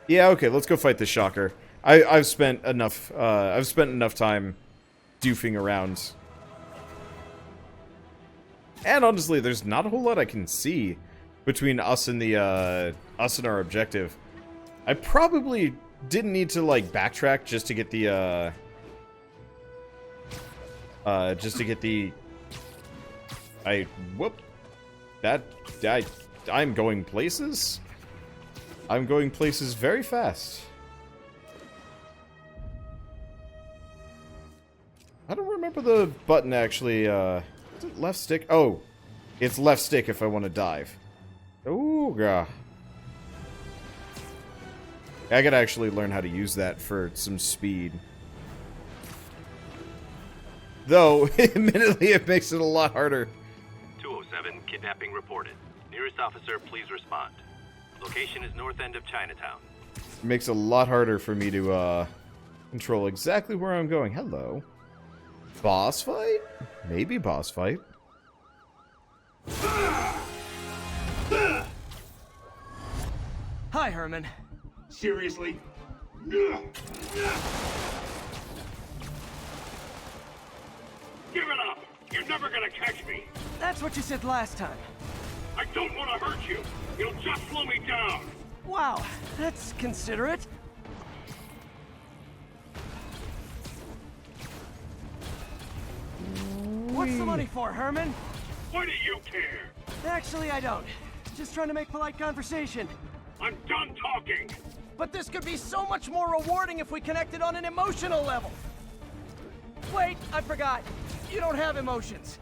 Yeah, okay, let's go fight the shocker. I've spent enough time doofing around. And honestly, there's not a whole lot I can see between us and our objective. I probably didn't need to like backtrack just to get the I'm going places. I'm going places very fast. I don't remember the button actually, is it left stick? Oh, it's left stick if I want to dive. Ooh, God. I gotta actually learn how to use that for some speed. Though, admittedly, it makes it a lot harder. 207, kidnapping reported. Nearest officer, please respond. Location is north end of Chinatown. It makes it a lot harder for me to, control exactly where I'm going. Hello. Boss fight? Maybe boss fight. Hi, Herman. Seriously? Give it up! You're never gonna catch me! That's what you said last time. I don't want to hurt you! You'll just slow me down! Wow, that's considerate. What's the money for, Herman? Why do you care? Actually, I don't. Just trying to make polite conversation. I'm done talking! But this could be so much more rewarding if we connected on an emotional level. Wait, I forgot. You don't have emotions.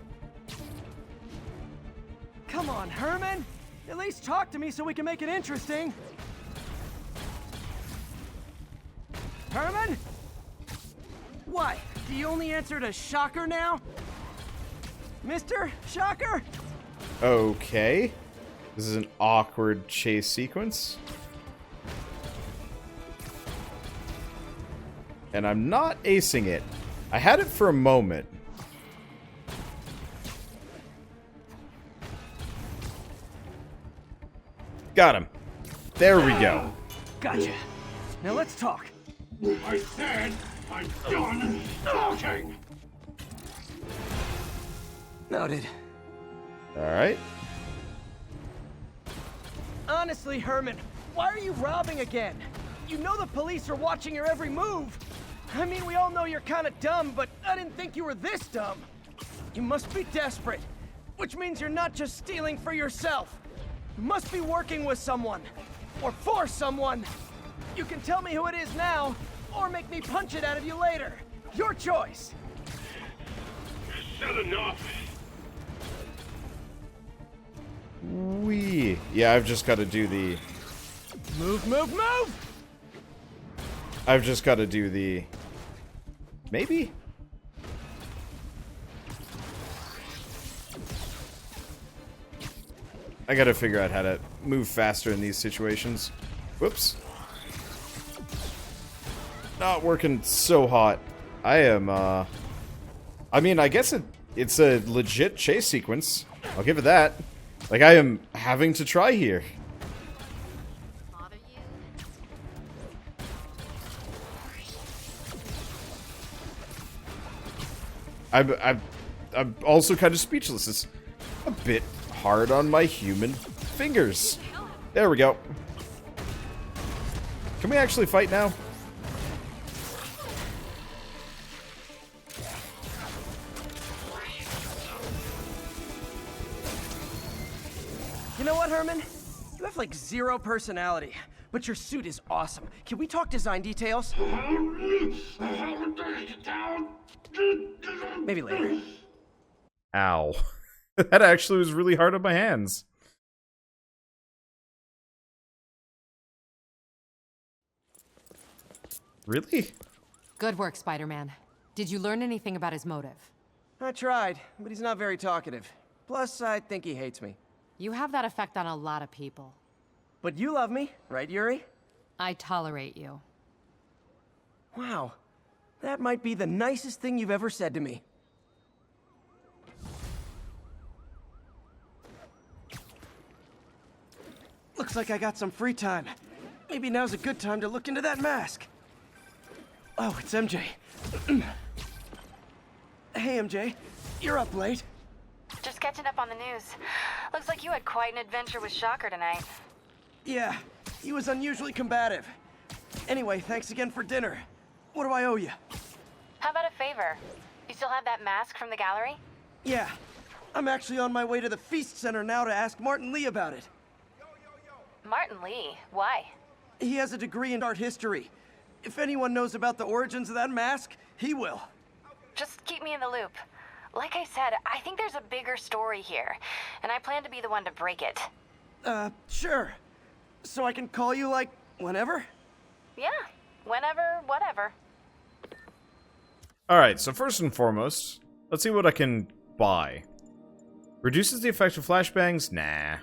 Come on, Herman. At least talk to me so we can make it interesting. Herman? What? Do you only answer to Shocker now? Mr. Shocker? Okay. This is an awkward chase sequence. And I'm not acing it. I had it for a moment. Got him. There we go. Gotcha. Now let's talk. I said I'm done talking! Noted. Alright. Honestly, Herman, why are you robbing again? You know the police are watching your every move. I mean, we all know you're kind of dumb, but I didn't think you were this dumb. You must be desperate, which means you're not just stealing for yourself. You must be working with someone, or for someone. You can tell me who it is now, or make me punch it out of you later. Your choice. Said enough! Wee. Yeah, I've just got to do the... Move, move, move! I've just got to do the... Maybe? I gotta figure out how to move faster in these situations. Whoops. Not working so hot. I am, I mean, I guess it's a legit chase sequence. I'll give it that. Like, I am having to try here. I'm also kind of speechless. It's a bit hard on my human fingers. There we go. Can we actually fight now? You know what, Herman? You have like zero personality, but your suit is awesome. Can we talk design details? Maybe later. Ow. That actually was really hard on my hands. Really? Good work, Spider-Man. Did you learn anything about his motive? I tried, but he's not very talkative. Plus, I think he hates me. You have that effect on a lot of people. But you love me, right, Yuri? I tolerate you. Wow. That might be the nicest thing you've ever said to me. Looks like I got some free time. maybe now's a good time to look into that mask. Oh, it's MJ. Hey, MJ. You're up late. Just catching up on the news. Looks like you had quite an adventure with Shocker tonight. Yeah, he was unusually combative. Anyway, thanks again for dinner. What do I owe you? How about a favor? You still have that mask from the gallery? Yeah, I'm actually on my way to the Feast Center now to ask Martin Lee about it. Martin Lee? Why? He has a degree in art history. If anyone knows about the origins of that mask, he will. Just keep me in the loop. Like I said, I think there's a bigger story here, and I plan to be the one to break it. Sure. So I can call you, like, whenever? Yeah, whenever, whatever. Alright, so first and foremost, let's see what I can buy. Reduces the effect of flashbangs? Nah.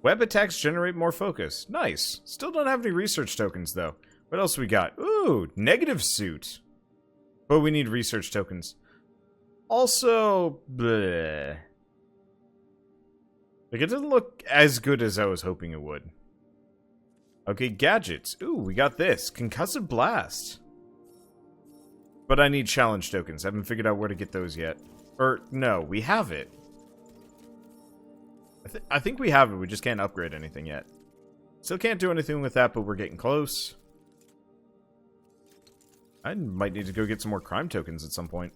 Web attacks generate more focus. Nice. Still don't have any research tokens, though. What else we got? Ooh, negative suit. But we need research tokens. Also, bleh. Like, it doesn't look as good as I was hoping it would. Okay, gadgets. Ooh, we got this. Concussive Blast. But I need challenge tokens. I haven't figured out where to get those yet. Or, no, we have it. I think we have it, we just can't upgrade anything yet. Still can't do anything with that, but we're getting close. I might need to go get some more crime tokens at some point.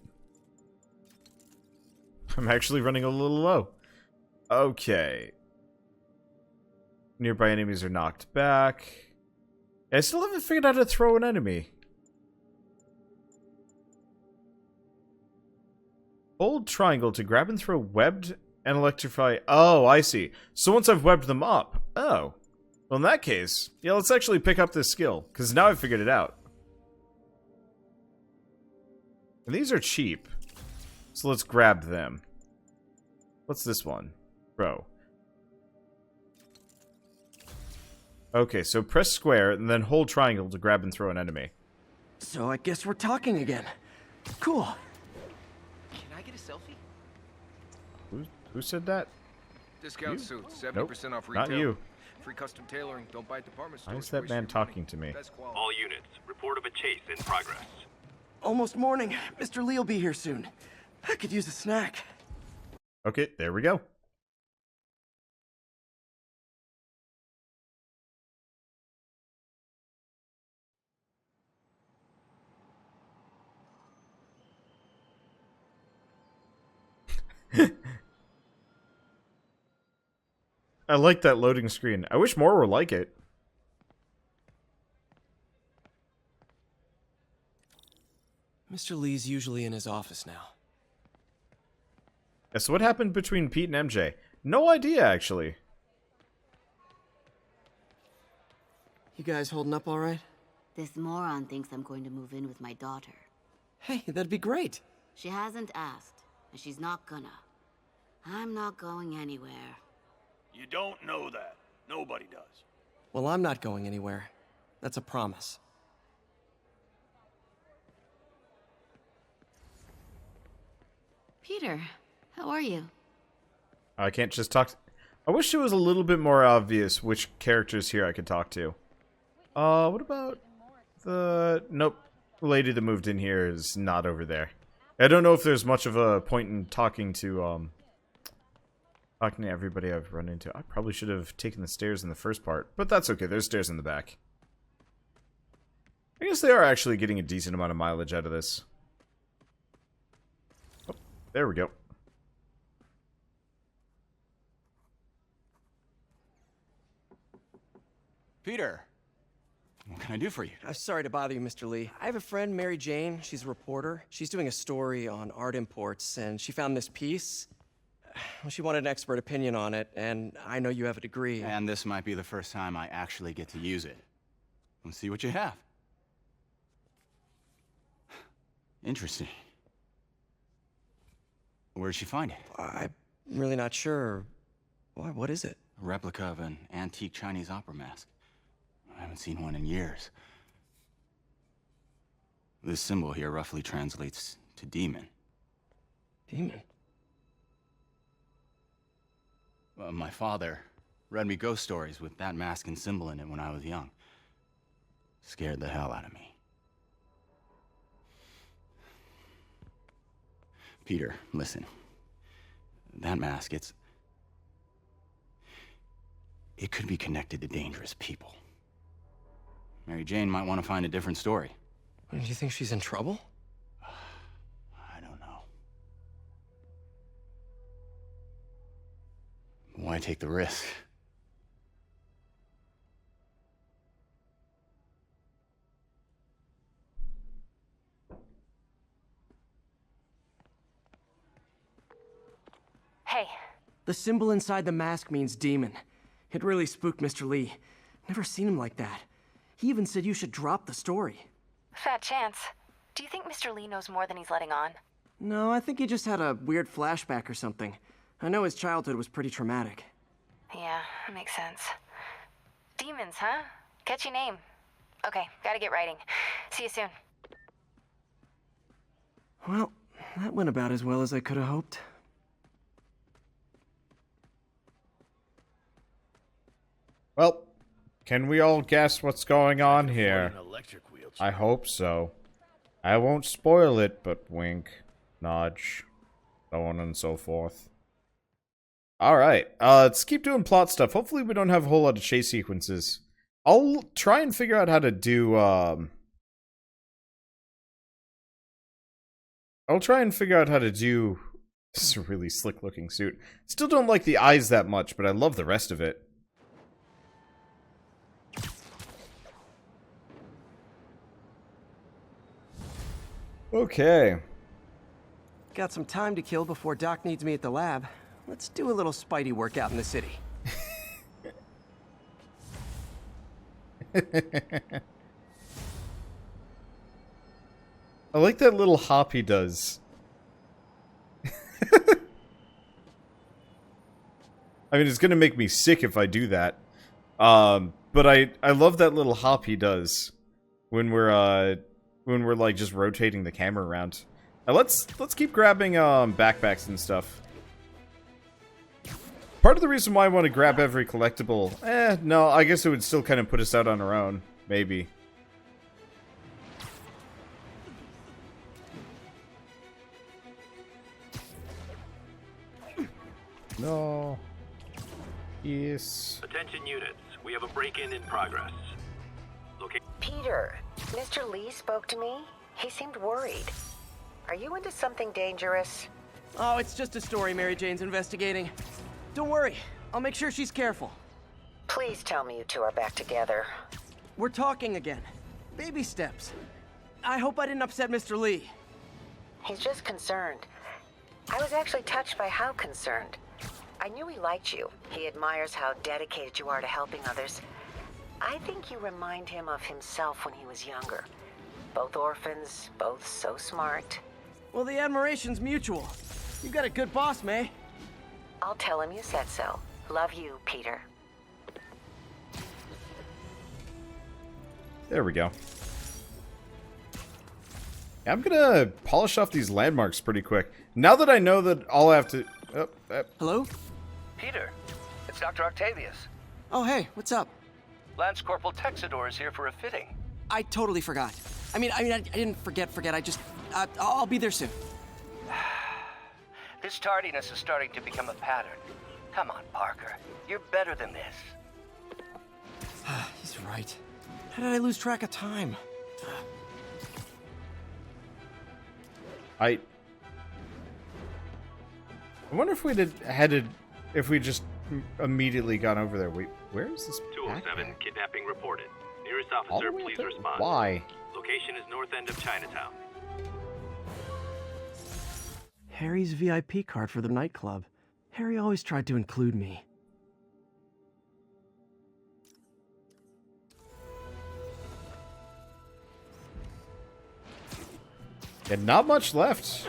I'm actually running a little low. Okay. Nearby enemies are knocked back. I still haven't figured out how to throw an enemy. Hold triangle to grab and throw webbed and electrify. Oh, I see. So once I've webbed them up. Oh. Well, in that case, yeah, let's actually pick up this skill, because now I've figured it out. And these are cheap. So let's grab them. What's this one? Throw. Okay, so press square and then hold triangle to grab and throw an enemy. So I guess we're talking again. Cool. Can I get a selfie? Who said that? Discount You? suits, 70% off retail. Not you. Free custom tailoring. Don't buy at department stores. Why is that man talking to me? Best quality. All units, report of a chase in progress. Almost morning. Mr. Lee will be here soon. I could use a snack. Okay, there we go. I like that loading screen. I wish more were like it. Mr. Lee's usually in his office now. Yeah, so what happened between Pete and MJ? No idea, actually. You guys holding up all right? This moron thinks I'm going to move in with my daughter. Hey, that'd be great. She hasn't asked, and she's not gonna. I'm not going anywhere. You don't know that. Nobody does. Well, I'm not going anywhere. That's a promise. Peter, how are you? I can't just talk. I wish it was a little bit more obvious which characters here I could talk to. What about the... Nope. The lady that moved in here is not over there. I don't know if there's much of a point in talking to everybody I've run into. I probably should have taken the stairs in the first part, but that's okay. There's stairs in the back. I guess they are actually getting a decent amount of mileage out of this. Oh, there we go. Peter, what can I do for you? Sorry to bother you, Mr. Lee. I have a friend, Mary Jane. She's a reporter. She's doing a story on art imports, and she found this piece. Well, she wanted an expert opinion on it, and I know you have a degree. And this might be the first time I actually get to use it. Let's see what you have. Interesting. Where did she find it? I'm really not sure. Why, what is it? A replica of an antique Chinese opera mask. I haven't seen one in years. This symbol here roughly translates to demon. Demon? My father read me ghost stories with that mask and symbol in it when I was young. scared the hell out of me. Peter, listen. That mask, it could be connected to dangerous people. Mary Jane might want to find a different story. Do you think she's in trouble? I don't know. Why take the risk? Hey, The symbol inside the mask means demon. It really spooked Mr. Lee. Never seen him like that. He even said you should drop the story. fat chance. Do you think Mr. Lee knows more than he's letting on? No, I think he just had a weird flashback or something. I know his childhood was pretty traumatic. Yeah, that makes sense. Demons, huh? Catchy name. Okay, gotta get writing. See you soon. Well, that went about as well as I could have hoped. Well, can we all guess what's going on here? I hope so. I won't spoil it, but wink, nudge, so on and so forth. Alright, let's keep doing plot stuff. Hopefully we don't have a whole lot of chase sequences. I'll try and figure out how to do, I'll try and figure out how to do... This is a really slick-looking suit. Still don't like the eyes that much, but I love the rest of it. Okay. Got some time to kill before Doc needs me at the lab. Let's do a little Spidey workout in the city. I like that little hop he does. I mean, it's gonna make me sick if I do that. But I love that little hop he does when we're like just rotating the camera around. Now let's keep grabbing backpacks and stuff. Part of the reason why I want to grab every collectible, no, I guess it would still kind of put us out on our own, maybe. No. Yes. Attention units, we have a break-in in progress. Peter, Mr. Lee spoke to me. He seemed worried. Are you into something dangerous? Oh, it's just a story Mary Jane's investigating. Don't worry, I'll make sure she's careful. Please tell me you two are back together. We're talking again. Baby steps. I hope I didn't upset Mr. Lee. He's just concerned. I was actually touched by how concerned. I knew he liked you. He admires how dedicated you are to helping others. I think you remind him of himself when he was younger. Both orphans, both so smart. Well, the admiration's mutual. You got a good boss, May. I'll tell him you said so. Love you, Peter. There we go. I'm gonna polish off these landmarks pretty quick. Now that I know that all I have to... Hello? Peter, it's Dr. Octavius. Oh, hey, what's up? Lance Corporal Texador is here for a fitting. I totally forgot. I didn't forget. I just... I'll be there soon. This tardiness is starting to become a pattern. Come on, Parker. You're better than this. He's right. How did I lose track of time? I wonder if if we just immediately gone over there. Wait, where is this? 207, backpack? kidnapping reported. Nearest All the officer, way please up there? respond. Why? Location is north end of Chinatown. Harry's VIP card for the nightclub. Harry always tried to include me. Yeah, not much left.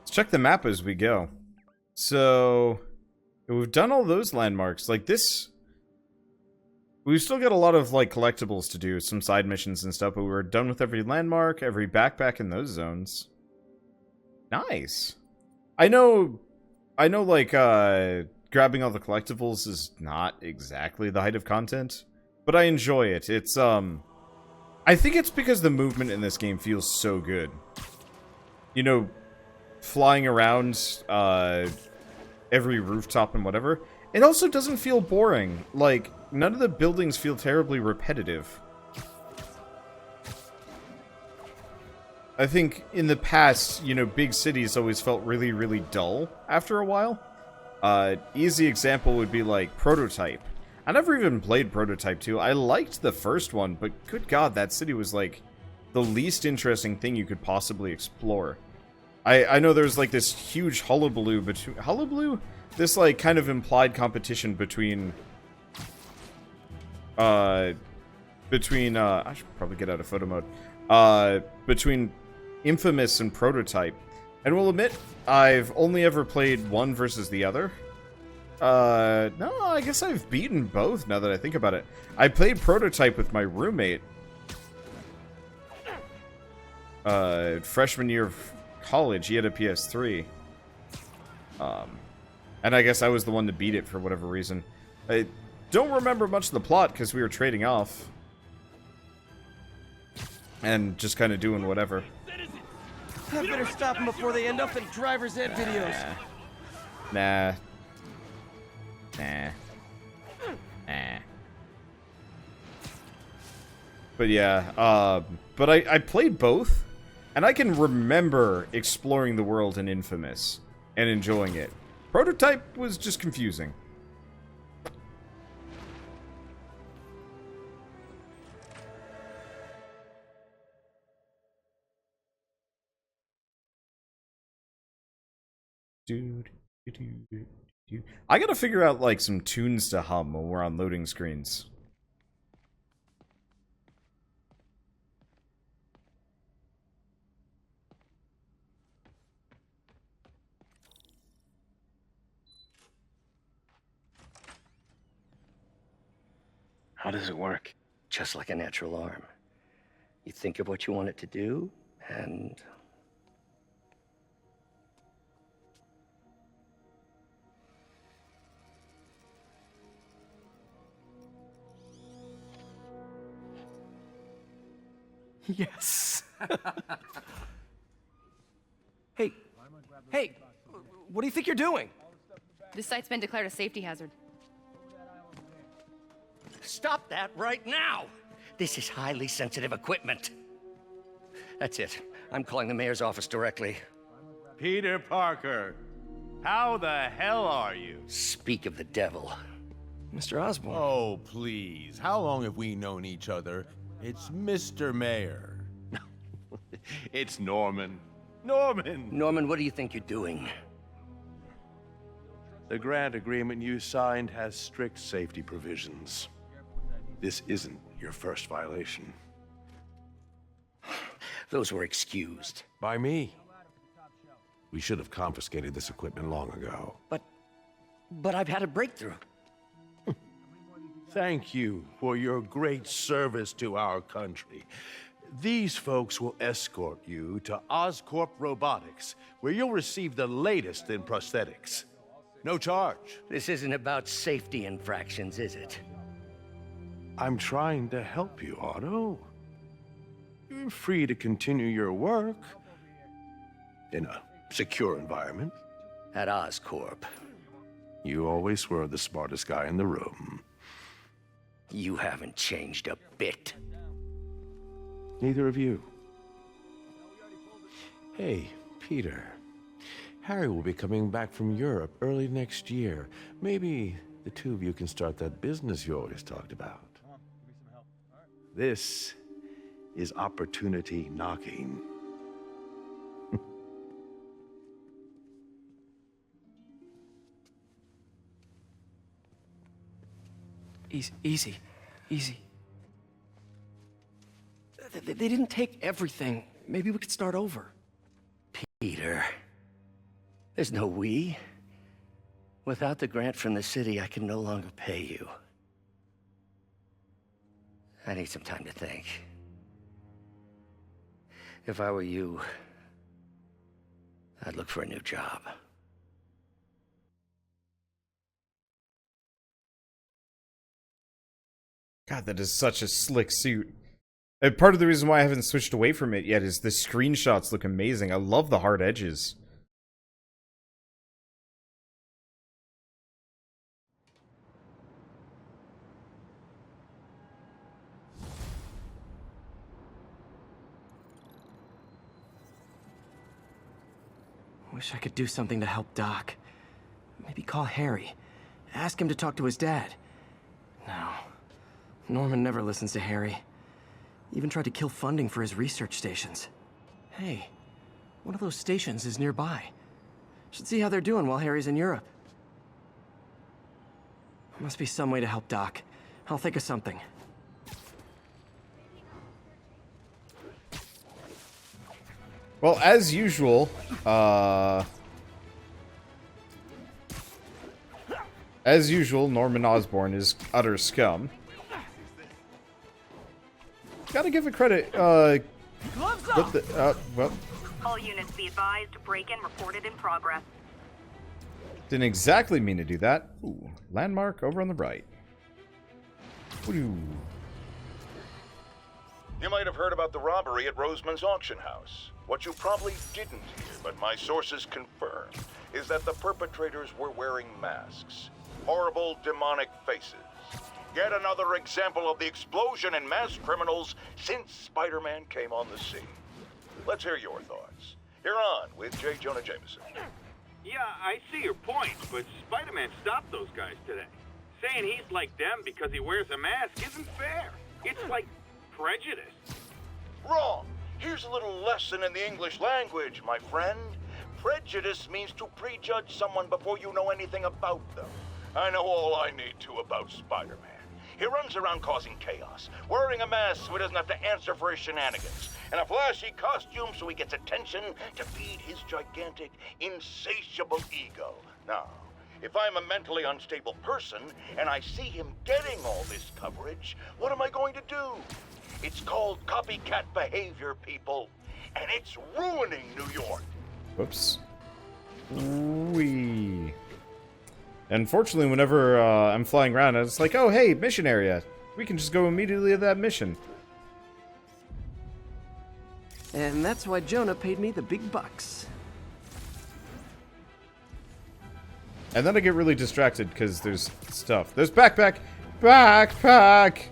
Let's check the map as we go. So, we've done all those landmarks. Like this... We've still got a lot of, like, collectibles to do, some side missions and stuff, but we're done with every landmark, every backpack in those zones. Nice. I know, like, grabbing all the collectibles is not exactly the height of content, but I enjoy it. It's I think it's because the movement in this game feels so good. You know, flying around every rooftop and whatever. It also doesn't feel boring. Like, none of the buildings feel terribly repetitive. I think in the past, you know, big cities always felt really, really dull after a while. Easy example would be like Prototype. I never even played Prototype 2. I liked the first one, but good god, that city was like the least interesting thing you could possibly explore. I know there's like this huge hullabaloo between... Hullabaloo? This like kind of implied competition between... I should probably get out of photo mode. Between Infamous and Prototype. And we'll admit, I've only ever played one versus the other. No, I guess I've beaten both now that I think about it. I played Prototype with my roommate. Freshman year of college, he had a PS3. And I guess I was the one to beat it for whatever reason. I don't remember much of the plot because we were trading off. And just kind of doing whatever. I better stop them before they end up in driver's ed videos. Nah. But yeah, but I played both, and I can remember exploring the world in Infamous and enjoying it. Prototype was just confusing. I gotta figure out, like, some tunes to hum when we're on loading screens. How does it work? Just like a natural arm. You think of what you want it to do, and... Yes. Hey, what do you think you're doing? This site's been declared a safety hazard. Stop that right now! This is highly sensitive equipment. That's it. I'm calling the mayor's office directly. Peter Parker, how the hell are you? Speak of the devil. Mr. Osborn. Oh, please. How long have we known each other? It's Mr. Mayor. It's Norman. Norman! Norman, what do you think you're doing? The grant agreement you signed has strict safety provisions. This isn't your first violation. Those were excused. By me. We should have confiscated this equipment long ago. But I've had a breakthrough. Thank you for your great service to our country. These folks will escort you to Oscorp Robotics, where you'll receive the latest in prosthetics. No charge. This isn't about safety infractions, is it? I'm trying to help you, Otto. You're free to continue your work in a secure environment. At Oscorp. You always were the smartest guy in the room. You haven't changed a bit. Neither of you. Hey, Peter. Harry will be coming back from Europe early next year. Maybe the two of you can start that business you always talked about. This is opportunity knocking. Easy. They didn't take everything. Maybe we could start over. Peter. There's no we. Without the grant from the city, I can no longer pay you. I need some time to think. If I were you, I'd look for a new job. God, that is such a slick suit. And part of the reason why I haven't switched away from it yet is the screenshots look amazing. I love the hard edges. Wish I could do something to help Doc. Maybe call Harry. Ask him to talk to his dad. No. Norman never listens to Harry. Even tried to kill funding for his research stations. Hey, one of those stations is nearby. Should see how they're doing while Harry's in Europe. Must be some way to help Doc. I'll think of something. Well, as usual, Norman Osborn is utter scum. Gotta give it credit, Gloves off! well, All units be advised, break-in reported in progress. didn't exactly mean to do that. Ooh, landmark over on the right. Ooh. You might have heard about the robbery at Roseman's auction house. What you probably didn't hear, but my sources confirm, is that the perpetrators were wearing masks. Horrible, demonic faces. Yet another example of the explosion in mass criminals since Spider-Man came on the scene. Let's hear your thoughts. You're on with J. Jonah Jameson. Yeah, I see your point, but Spider-Man stopped those guys today. Saying he's like them because he wears a mask isn't fair. It's like prejudice. Wrong. Here's a little lesson in the English language, my friend. Prejudice means to prejudge someone before you know anything about them. I know all I need to about Spider-Man. He runs around causing chaos, wearing a mask so he doesn't have to answer for his shenanigans, and a flashy costume so he gets attention to feed his gigantic, insatiable ego. Now, if I'm a mentally unstable person and I see him getting all this coverage, what am I going to do? It's called copycat behavior, people, and it's ruining New York. Whoops. Wee. Unfortunately, whenever I'm flying around, it's like, oh, hey, mission area. We can just go immediately to that mission. And that's why Jonah paid me the big bucks. And then I get really distracted because there's stuff. There's backpack! Backpack!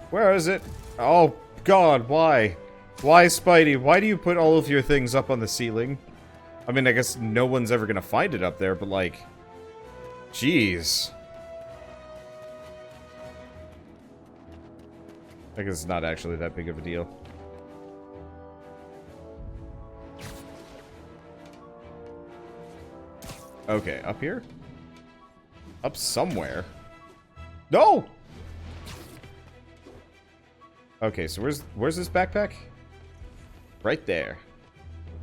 Where is it? Oh, God, why? Why, Spidey? Why do you put all of your things up on the ceiling? I mean, I guess no one's ever gonna find it up there, but like... Jeez. I guess it's not actually that big of a deal. Okay, up here? Up somewhere. No! Okay, so where's this backpack? Right there.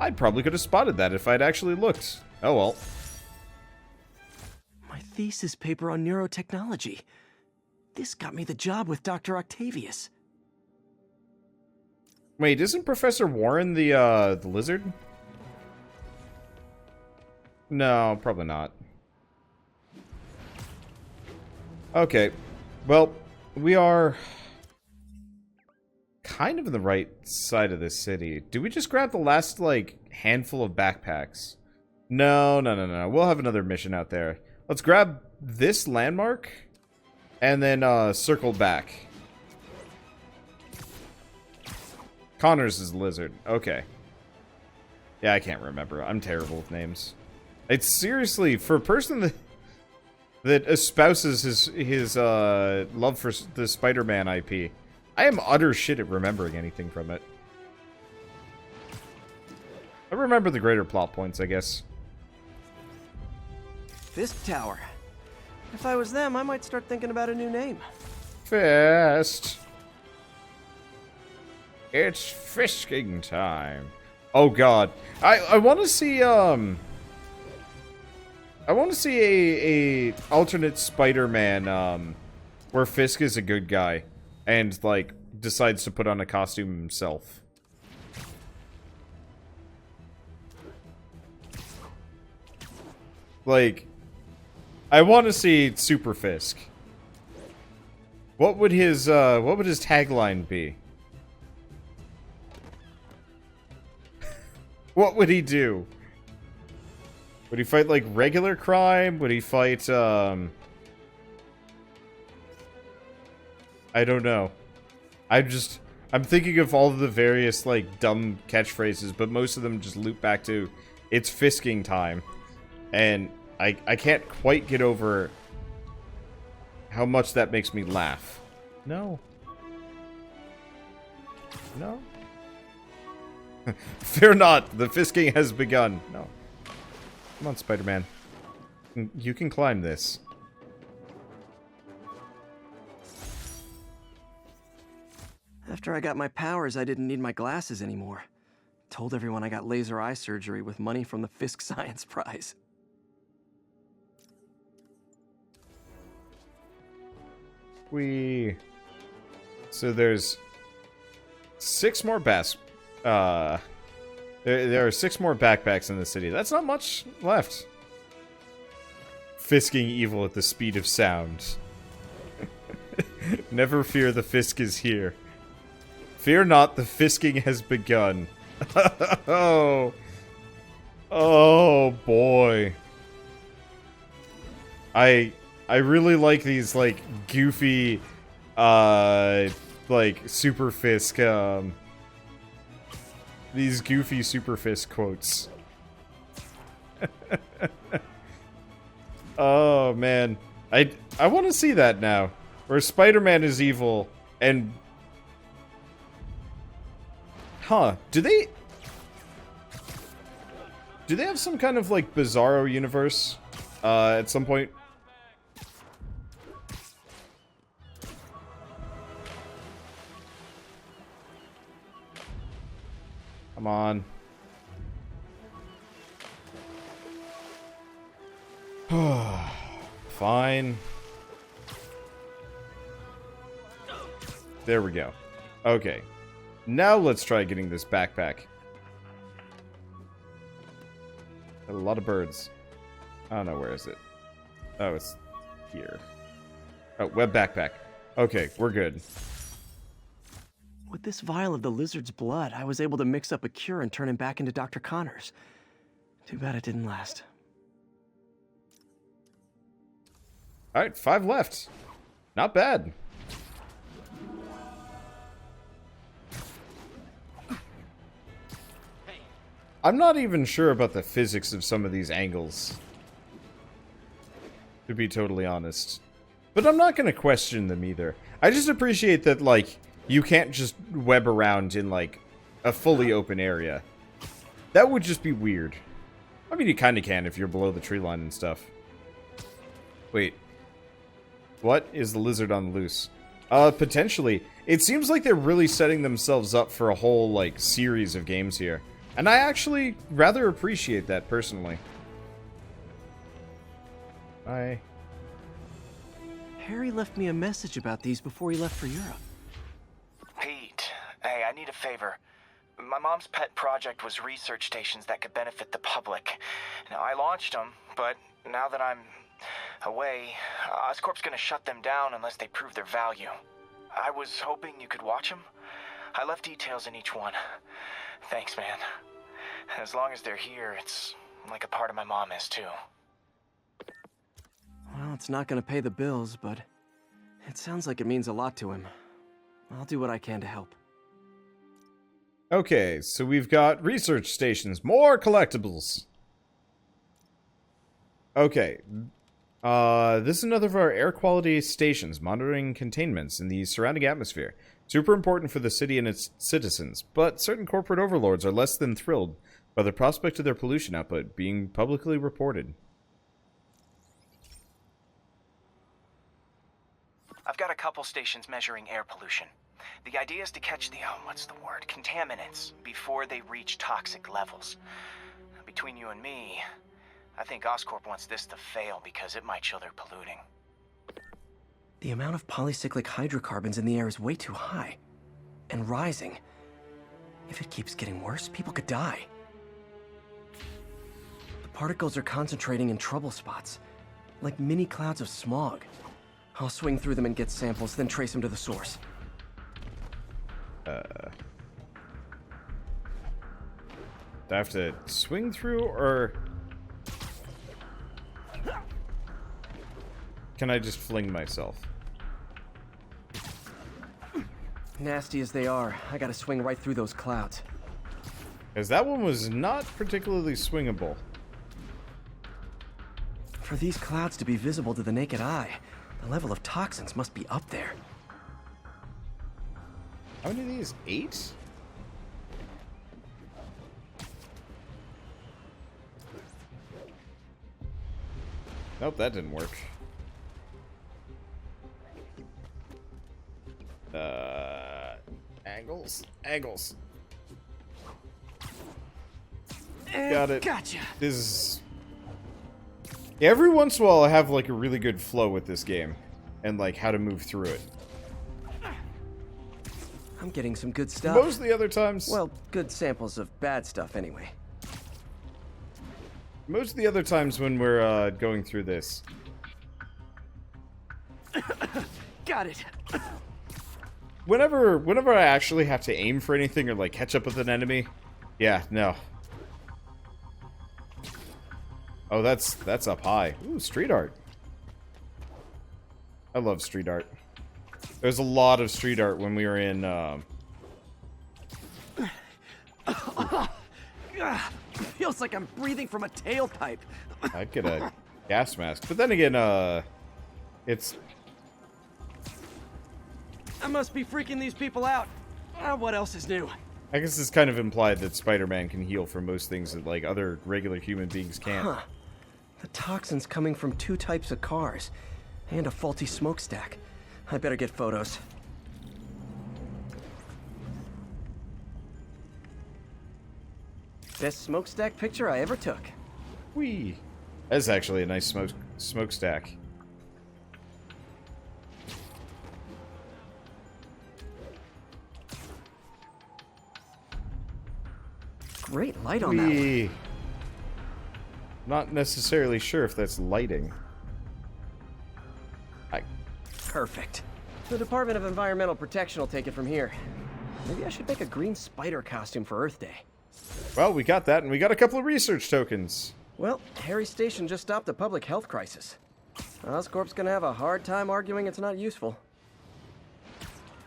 I probably could have spotted that if I'd actually looked. Oh well. My thesis paper on neurotechnology. This got me the job with Dr. Octavius. Wait, isn't Professor Warren the lizard? No, probably not. Okay. Well, we are kind of in the right side of this city. Do we just grab the last, like, handful of backpacks? No. We'll have another mission out there. Let's grab this landmark and then circle back. Connors is the lizard. Okay. Yeah, I can't remember. I'm terrible with names. It's seriously, for a person that espouses his love for the Spider-Man IP, I am utter shit at remembering anything from it. I remember the greater plot points, I guess. Fisk Tower. If I was them, I might start thinking about a new name. Fist. It's fisking time. Oh god. I want to see I want to see a alternate Spider-Man where Fisk is a good guy and like decides to put on a costume himself. Like, I want to see Super Fisk. What would his tagline be? What would he do? Would he fight, like, regular crime? Would he fight, I don't know. I'm thinking of all of the various, like, dumb catchphrases, but most of them just loop back to, it's fisking time. And I can't quite get over how much that makes me laugh. No. No. Fear not, the fisking has begun. No. Come on, Spider-Man. You can climb this. After I got my powers, I didn't need my glasses anymore. Told everyone I got laser eye surgery with money from the Fisk Science Prize. So there's 6 more there are 6 more backpacks in the city. That's not much left. Fisking evil at the speed of sound. Never fear, the Fisk is here. Fear not, the fisking has begun. Oh boy. I really like these, like, goofy like Super Fisk these goofy Super Fisk quotes. Oh man. I want to see that now. Where Spider-Man is evil and do they have some kind of, like, Bizarro universe at some point? Come on. Fine. There we go. Okay. Now let's try getting this backpack. A lot of birds. I don't know, where is it? Oh, it's here. Oh, web backpack. Okay, we're good. With this vial of the lizard's blood, I was able to mix up a cure and turn him back into Dr. Connors. Too bad it didn't last. Alright, 5 left. Not bad. I'm not even sure about the physics of some of these angles, to be totally honest. But I'm not going to question them either. I just appreciate that, like, you can't just web around in, like, a fully open area. That would just be weird. I mean, you kind of can if you're below the tree line and stuff. Wait. What is the lizard on the loose? Potentially. It seems like they're really setting themselves up for a whole, like, series of games here. And I actually rather appreciate that, personally. Bye. Harry left me a message about these before he left for Europe. Pete, hey, I need a favor. My mom's pet project was research stations that could benefit the public. Now, I launched them, but now that I'm away, Oscorp's gonna shut them down unless they prove their value. I was hoping you could watch them. I left details in each one. Thanks, man. As long as they're here, it's like a part of my mom is, too. Well, it's not gonna pay the bills, but it sounds like it means a lot to him. I'll do what I can to help. Okay, so we've got research stations. More collectibles. Okay. This is another of our air quality stations, monitoring containments in the surrounding atmosphere. Super important for the city and its citizens, but certain corporate overlords are less than thrilled by the prospect of their pollution output being publicly reported. I've got a couple stations measuring air pollution. The idea is to catch the, contaminants before they reach toxic levels. Between you and me, I think Oscorp wants this to fail because it might show they're polluting. The amount of polycyclic hydrocarbons in the air is way too high. And rising. If it keeps getting worse, people could die. The particles are concentrating in trouble spots, like mini clouds of smog. I'll swing through them and get samples, then trace them to the source. Do I have to swing through, or can I just fling myself? Nasty as they are, I gotta swing right through those clouds. Because that one was not particularly swingable. For these clouds to be visible to the naked eye, the level of toxins must be up there. How many of these? 8? Nope, that didn't work. Angles. Got it. Gotcha. This is... Every once in a while I have like a really good flow with this game. And like how to move through it. I'm getting some good stuff. Most of the other times... Well, good samples of bad stuff anyway. Most of the other times when we're going through this. Got it. Whenever I actually have to aim for anything or like catch up with an enemy, yeah, no. Oh, that's up high. Ooh, street art. I love street art. There's a lot of street art when we were in Feels like I'm breathing from a tailpipe. I'd get a gas mask. But then again, it's... I must be freaking these people out. What else is new? I guess it's kind of implied that Spider-Man can heal from most things that, like, other regular human beings can't. Huh. The toxin's coming from 2 types of cars. And a faulty smokestack. I better get photos. Best smokestack picture I ever took. Whee! That's actually a nice smokestack. Great light on that one. Not necessarily sure if that's lighting. Perfect. The Department of Environmental Protection will take it from here. Maybe I should make a green spider costume for Earth Day. Well, we got that, and we got a couple of research tokens. Well, Harry Station just stopped a public health crisis. Oscorp's gonna have a hard time arguing it's not useful.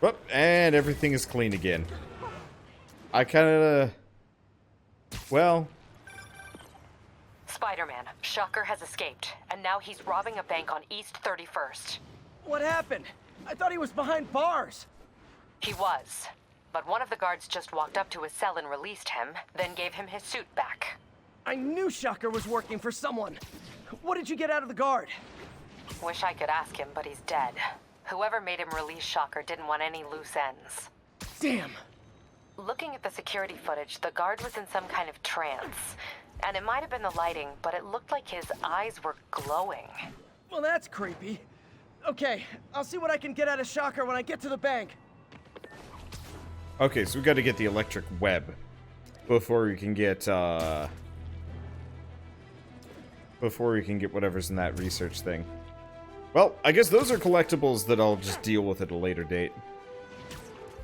Oh, and everything is clean again. I kinda... Well... Spider-Man, Shocker has escaped, and now he's robbing a bank on East 31st. What happened? I thought he was behind bars. He was, but one of the guards just walked up to his cell and released him, then gave him his suit back. I knew Shocker was working for someone. What did you get out of the guard? Wish I could ask him, but he's dead. Whoever made him release Shocker didn't want any loose ends. Damn. Looking at the security footage, the guard was in some kind of trance. And it might have been the lighting, but it looked like his eyes were glowing. Well, that's creepy. Okay, I'll see what I can get out of Shocker when I get to the bank. Okay, so we got to get the electric web before we can get whatever's in that research thing. Well, I guess those are collectibles that I'll just deal with at a later date.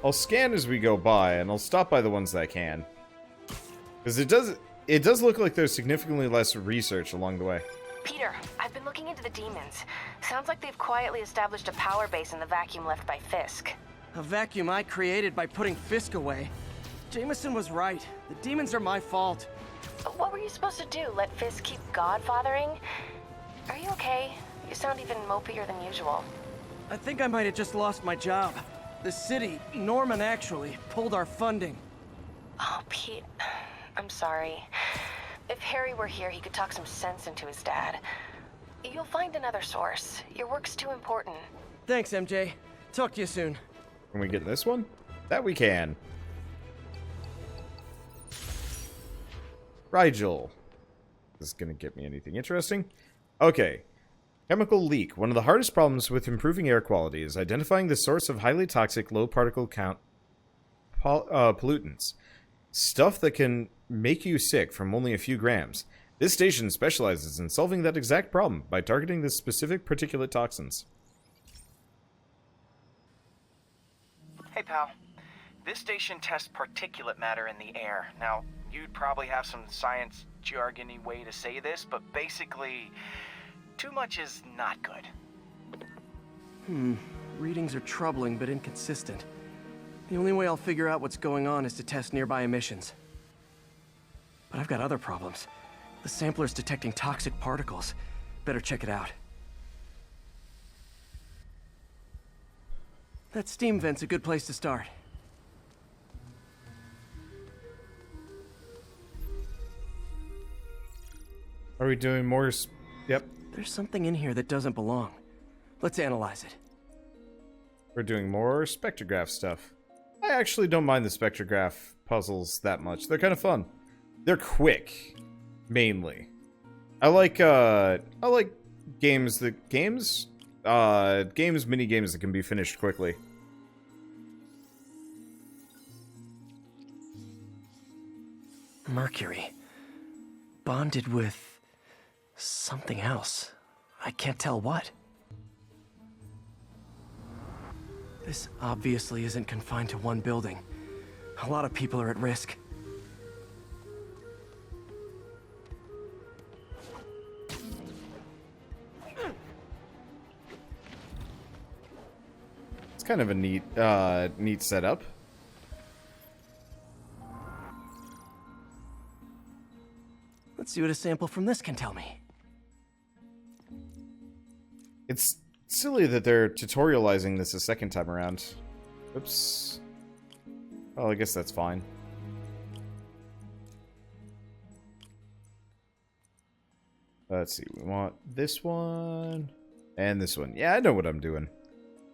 I'll scan as we go by, and I'll stop by the ones that I can. Because it does look like there's significantly less research along the way. Peter, I've been looking into the demons. Sounds like they've quietly established a power base in the vacuum left by Fisk. A vacuum I created by putting Fisk away. Jameson was right. The demons are my fault. What were you supposed to do? Let Fisk keep godfathering? Are you okay? You sound even mopier than usual. I think I might have just lost my job. The city, Norman actually, pulled our funding. Oh, Pete. I'm sorry. If Harry were here, he could talk some sense into his dad. You'll find another source. Your work's too important. Thanks, MJ. Talk to you soon. Can we get this one? That we can. Rigel. Is this gonna get me anything interesting? Okay. Chemical leak. One of the hardest problems with improving air quality is identifying the source of highly toxic, low particle count pollutants. Stuff that can make you sick from only a few grams. This station specializes in solving that exact problem by targeting the specific particulate toxins. Hey, pal. This station tests particulate matter in the air. Now, you'd probably have some science jargony way to say this, but basically, too much is not good. Readings are troubling but inconsistent. The only way I'll figure out what's going on is to test nearby emissions. But I've got other problems. The sampler's detecting toxic particles. Better check it out. That steam vent's a good place to start. Are we doing more? Yep. There's something in here that doesn't belong. Let's analyze it. We're doing more spectrograph stuff. I actually don't mind the spectrograph puzzles that much. They're kind of fun. They're quick, mainly. I like games mini games that can be finished quickly. Mercury. Bonded with something else. I can't tell what. This obviously isn't confined to one building. A lot of people are at risk. It's kind of a neat setup. Let's see what a sample from this can tell me. It's silly that they're tutorializing this a second time around. Oops. Well, I guess that's fine. Let's see. We want this one and this one. Yeah, I know what I'm doing.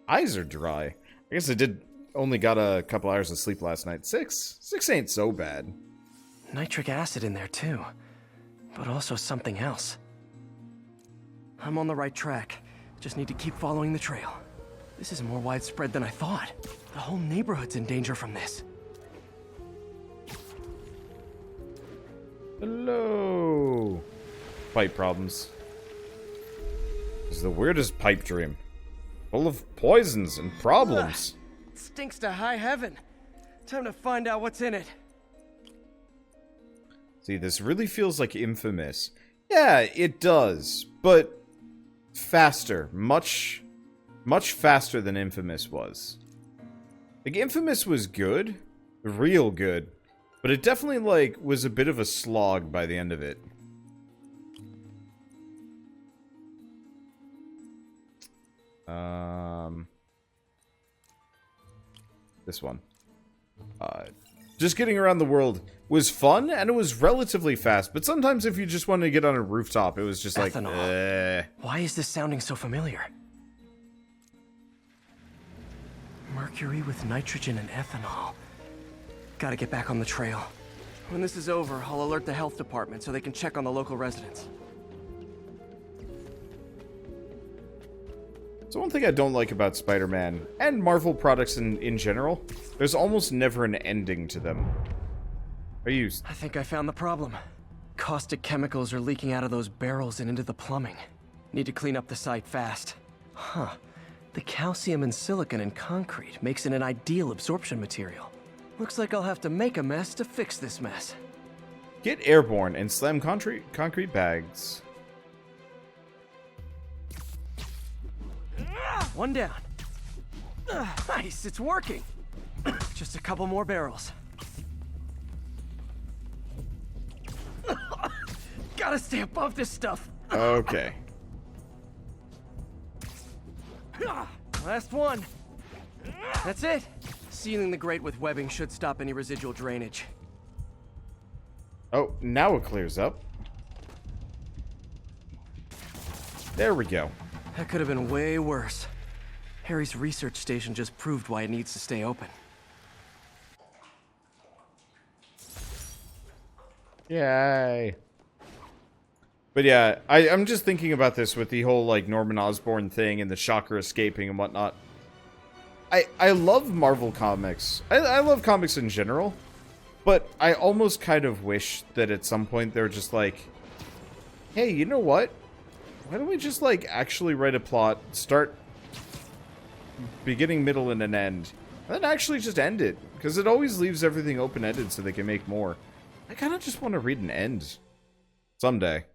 Eyes are dry. I guess I did only got a couple hours of sleep last night. Six ain't so bad. Nitric acid in there too, but also something else. I'm on the right track. Just need to keep following the trail. This is more widespread than I thought. The whole neighborhood's in danger from this. Hello. Pipe problems. This is the weirdest pipe dream. Full of poisons and problems. Ugh, stinks to high heaven. Time to find out what's in it. See, this really feels like Infamous. Yeah, it does, but faster. Much faster than Infamous was. Like, Infamous was good. Real good. But it definitely, like, was a bit of a slog by the end of it. This one. Just getting around the world was fun, and it was relatively fast, but sometimes if you just wanted to get on a rooftop, it was just like, Why is this sounding so familiar? Mercury with nitrogen and ethanol. Gotta get back on the trail. When this is over, I'll alert the health department so they can check on the local residents. So one thing I don't like about Spider-Man, and Marvel products in general, there's almost never an ending to them. I think I found the problem. Caustic chemicals are leaking out of those barrels and into the plumbing. Need to clean up the site fast. Huh. The calcium and silicon in concrete makes it an ideal absorption material. Looks like I'll have to make a mess to fix this mess. Get airborne and slam concrete bags. One down. Nice, it's working. Just a couple more barrels. Gotta stay above this stuff. Okay. Last one. That's it. Sealing the grate with webbing should stop any residual drainage. Oh, now it clears up. There we go. That could have been way worse. Harry's research station just proved why it needs to stay open. Yay. But yeah, I'm just thinking about this with the whole, like, Norman Osborn thing and the Shocker escaping and whatnot. I love Marvel comics. I love comics in general. But I almost kind of wish that at some point they were just like, hey, you know what? Why don't we just, like, actually write a plot, start beginning, middle, and an end, and then actually just end it? Because it always leaves everything open-ended so they can make more. I kind of just want to read an end someday.